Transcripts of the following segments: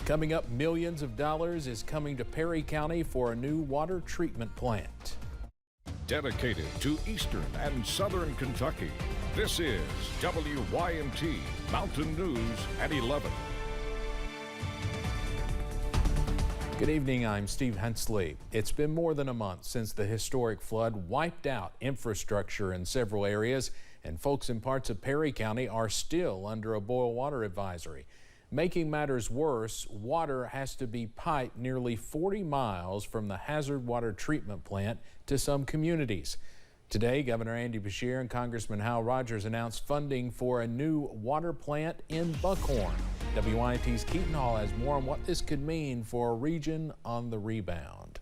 Coming up, millions of dollars is coming to Perry County for a new water treatment plant. Dedicated to Eastern and Southern Kentucky, this is WYMT Mountain News at 11. Good evening, I'm Steve Hensley. It's been more than a month since the historic flood wiped out infrastructure in several areas, and folks in parts of Perry County are still under a boil water advisory. Making matters worse, water has to be piped nearly 40 miles from the hazard water treatment plant to some communities. Today, Governor Andy Beshear and Congressman Hal Rogers announced funding for a new water plant in Buckhorn. WYMT's Keaton Hall has more on what this could mean for a region on the rebound.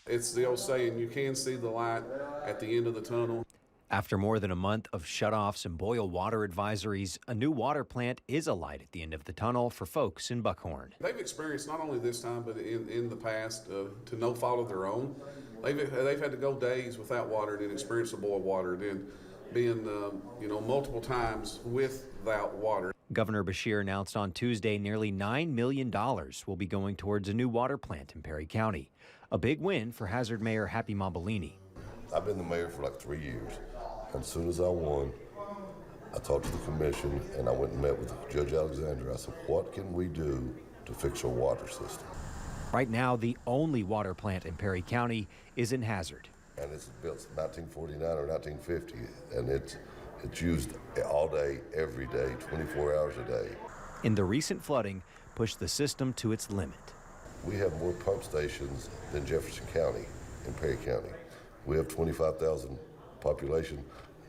It's the old saying, you can see the light at the end of the tunnel. After more than a month of shutoffs and boil water advisories, a new water plant is a light at the end of the tunnel for folks in Buckhorn. They've experienced not only this time, but in the past, to no fault of their own, they've had to go days without water, then experience the boil water, then being multiple times without water. Governor Beshear announced on Tuesday nearly $9 million will be going towards a new water plant in Perry County. A big win for Hazard Mayor Happy Mambolini. I've been the mayor for like 3 years. And as soon as I won, I talked to the commission and I went and met with Judge Alexander. I said, what can we do to fix our water system? Right now, the only water plant in Perry County is in Hazard. And it's built 1949 or 1950, and it's used all day, every day, 24 hours a day. And the recent flooding pushed the system to its limit. We have more pump stations than Jefferson County in Perry County. We have 25,000 population.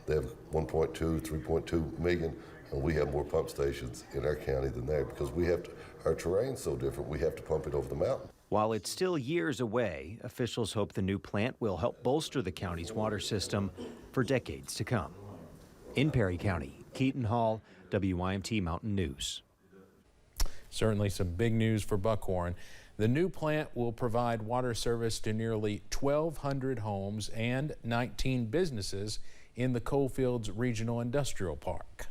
They have 1.2, 3.2 million, and we have more pump stations in our county than they, because our terrain's so different, we have to pump it over the mountain. While it's still years away, officials hope the new plant will help bolster the county's water system for decades to come. In Perry County, Keaton Hall, WYMT Mountain News. Certainly some big news for Buckhorn. The new plant will provide water service to nearly 1,200 homes and 19 businesses in the Coalfields Regional Industrial Park.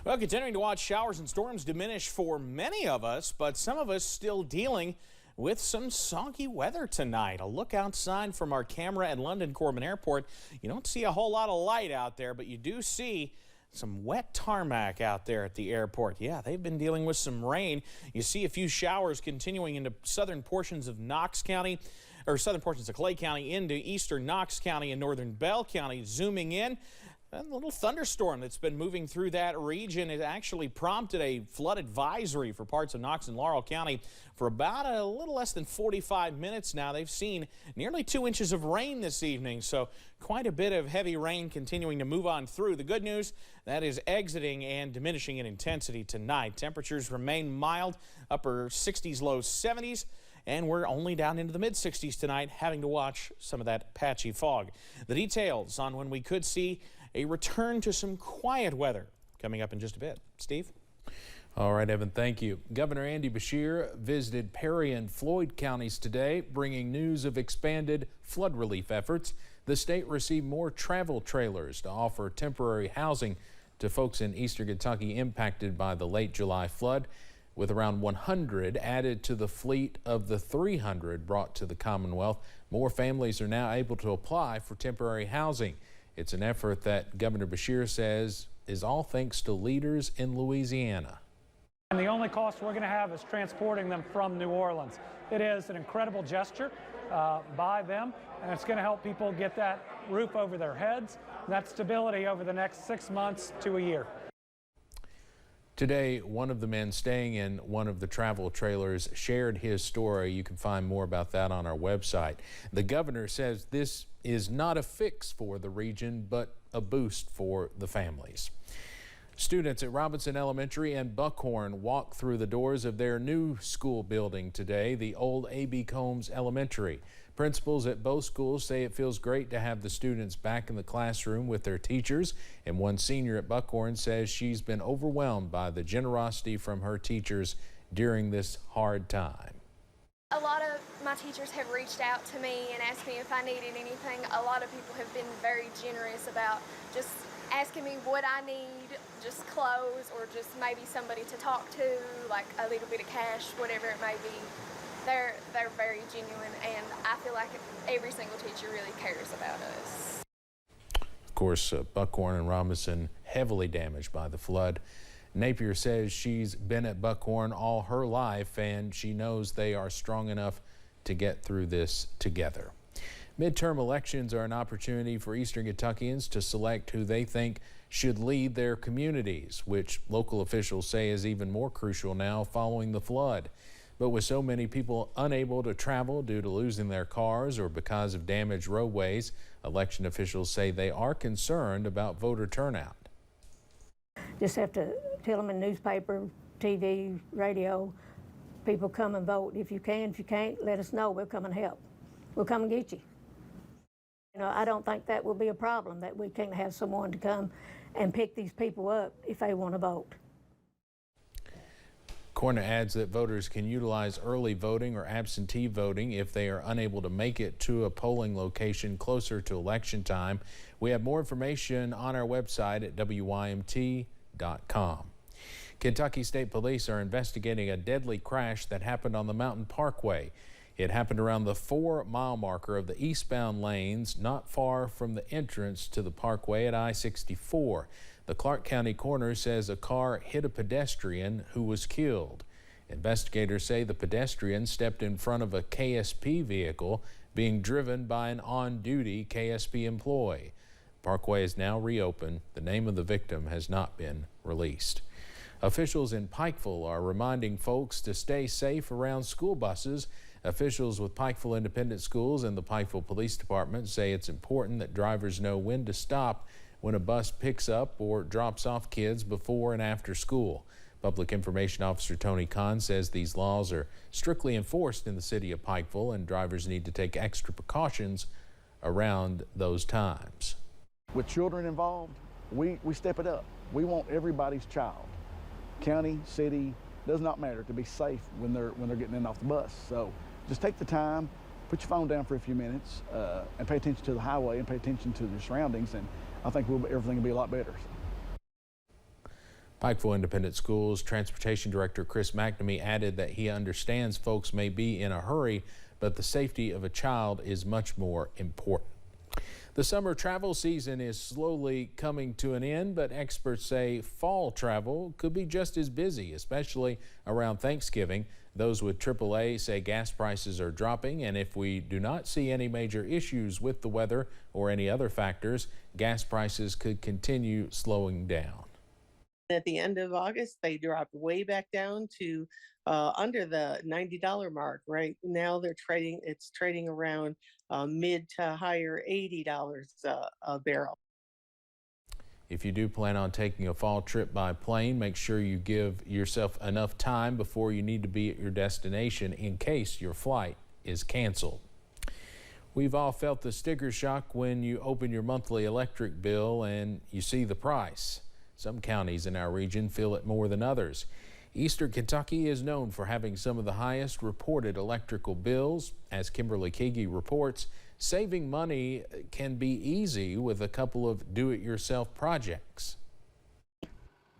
Well, continuing to watch showers and storms diminish for many of us, but some of us still dealing with some soggy weather tonight. A look outside from our camera at London Corbin Airport. You don't see a whole lot of light out there, but you do see some wet tarmac out there at the airport. Yeah, they've been dealing with some rain. You see a few showers continuing into southern portions of Knox County, or southern portions of Clay County into eastern Knox County and northern Bell County. Zooming in, a little thunderstorm that's been moving through that region. It actually prompted a flood advisory for parts of Knox and Laurel County for about a little less than 45 minutes now. They've seen nearly 2 inches of rain this evening, so quite a bit of heavy rain continuing to move on through. The good news, that is exiting and diminishing in intensity tonight. Temperatures remain mild, upper 60s, low 70s. And we're only down into the mid-60s tonight, having to watch some of that patchy fog. The details on when we could see a return to some quiet weather coming up in just a bit. Steve? All right, Evan, thank you. Governor Andy Beshear visited Perry and Floyd counties today, bringing news of expanded flood relief efforts. The state received more travel trailers to offer temporary housing to folks in eastern Kentucky impacted by the late July flood, with around 100 added to the fleet of the 300 brought to the Commonwealth. More families are now able to apply for temporary housing. It's an effort that Governor Beshear says is all thanks to leaders in Louisiana. And the only cost we're going to have is transporting them from New Orleans. It is an incredible gesture by them, and it's going to help people get that roof over their heads, and that stability over the next 6 months to a year. Today, one of the men staying in one of the travel trailers shared his story. You can find more about that on our website. The governor says this is not a fix for the region, but a boost for the families. Students at Robinson Elementary and Buckhorn walked through the doors of their new school building today, the old A.B. Combs Elementary. Principals at both schools say it feels great to have the students back in the classroom with their teachers, and one senior at Buckhorn says she's been overwhelmed by the generosity from her teachers during this hard time. A lot of my teachers have reached out to me and asked me if I needed anything. A lot of people have been very generous about just asking me what I need, just clothes or just maybe somebody to talk to, like a little bit of cash, whatever it may be. They're very genuine, and I feel like every single teacher really cares about us. Of course, Buckhorn and Robinson heavily damaged by the flood. Napier says she's been at Buckhorn all her life and she knows they are strong enough to get through this together. Midterm elections are an opportunity for Eastern Kentuckians to select who they think should lead their communities, which local officials say is even more crucial now following the flood. But with so many people unable to travel due to losing their cars or because of damaged roadways, election officials say they are concerned about voter turnout. Just have to tell them in newspaper, TV, radio, people come and vote. If you can, if you can't, let us know. We'll come and help. We'll come and get you. You know, I don't think that will be a problem, that we can't have someone to come and pick these people up if they want to vote. Coroner adds that voters can utilize early voting or absentee voting if they are unable to make it to a polling location closer to election time. We have more information on our website at WYMT.com. Kentucky State Police are investigating a deadly crash that happened on the Mountain Parkway. It happened around the 4-mile marker of the eastbound lanes, not far from the entrance to the parkway at I-64. The Clark County coroner says a car hit a pedestrian who was killed. Investigators say the pedestrian stepped in front of a KSP vehicle being driven by an on-duty KSP employee. Parkway is now reopened. The name of the victim has not been released. Officials in Pikeville are reminding folks to stay safe around school buses. Officials with Pikeville Independent Schools and the Pikeville Police Department say it's important that drivers know when to stop when a bus picks up or drops off kids before and after school. Public Information Officer Tony Kahn says these laws are strictly enforced in the city of Pikeville and drivers need to take extra precautions around those times. With children involved, we step it up. We want everybody's child, county, city, does not matter, to be safe when they're getting in off the bus. So just take the time, put your phone down for a few minutes, and pay attention to the highway and pay attention to the surroundings, and I think everything will be a lot better. Pikeville Independent Schools Transportation Director Chris McNamee added that he understands folks may be in a hurry, but the safety of a child is much more important. The summer travel season is slowly coming to an end, but experts say fall travel could be just as busy, especially around Thanksgiving. Those with AAA say gas prices are dropping, and if we do not see any major issues with the weather or any other factors, gas prices could continue slowing down. At the end of August, they dropped way back down to under the $90 mark. Right now, it's trading around mid to higher $80 a barrel. If you do plan on taking a fall trip by plane, make sure you give yourself enough time before you need to be at your destination in case your flight is canceled. We've all felt the sticker shock when you open your monthly electric bill and you see the price. Some counties in our region feel it more than others. Eastern Kentucky is known for having some of the highest reported electrical bills. As Kimberly Keege reports, saving money can be easy with a couple of do-it-yourself projects.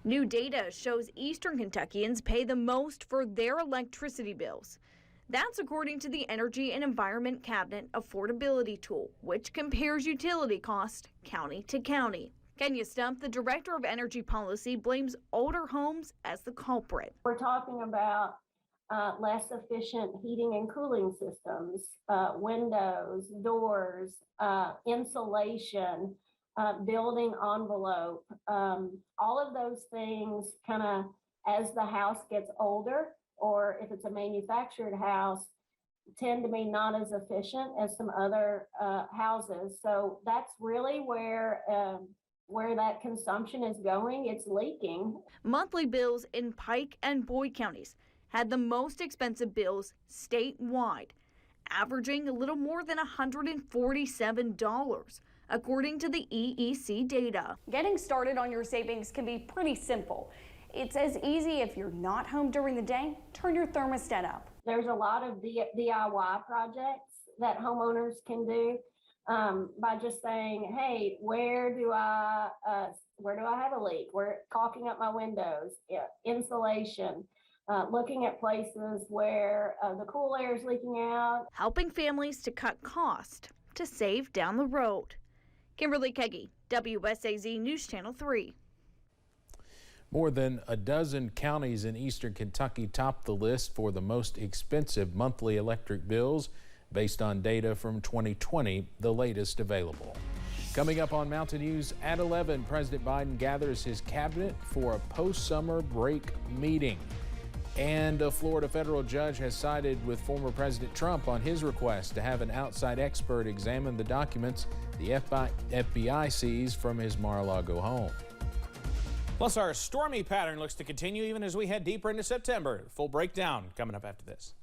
New data shows Eastern Kentuckians pay the most for their electricity bills. That's according to the Energy and Environment Cabinet Affordability Tool, which compares utility costs county to county. Kenya Stump, the Director of Energy Policy, blames older homes as the culprit. We're talking about less efficient heating and cooling systems, windows, doors, insulation, building envelope, all of those things kind of, as the house gets older, or if it's a manufactured house, tend to be not as efficient as some other houses. So that's really where that consumption is going. It's leaking. Monthly bills in Pike and Boyd counties had the most expensive bills statewide, averaging a little more than $147, according to the EEC data. Getting started on your savings can be pretty simple. It's as easy if you're not home during the day, turn your thermostat up. There's a lot of DIY projects that homeowners can do by just saying, hey, where do I have a leak? Where caulking up my windows, insulation, looking at places where the cool air is leaking out. Helping families to cut cost to save down the road. Kimberly Keggy, WSAZ News Channel 3. More than a dozen counties in eastern Kentucky top the list for the most expensive monthly electric bills based on data from 2020, the latest available. Coming up on Mountain News at 11, President Biden gathers his cabinet for a post-summer break meeting. And a Florida federal judge has sided with former President Trump on his request to have an outside expert examine the documents the FBI seized from his Mar-a-Lago home. Plus, our stormy pattern looks to continue even as we head deeper into September. Full breakdown coming up after this.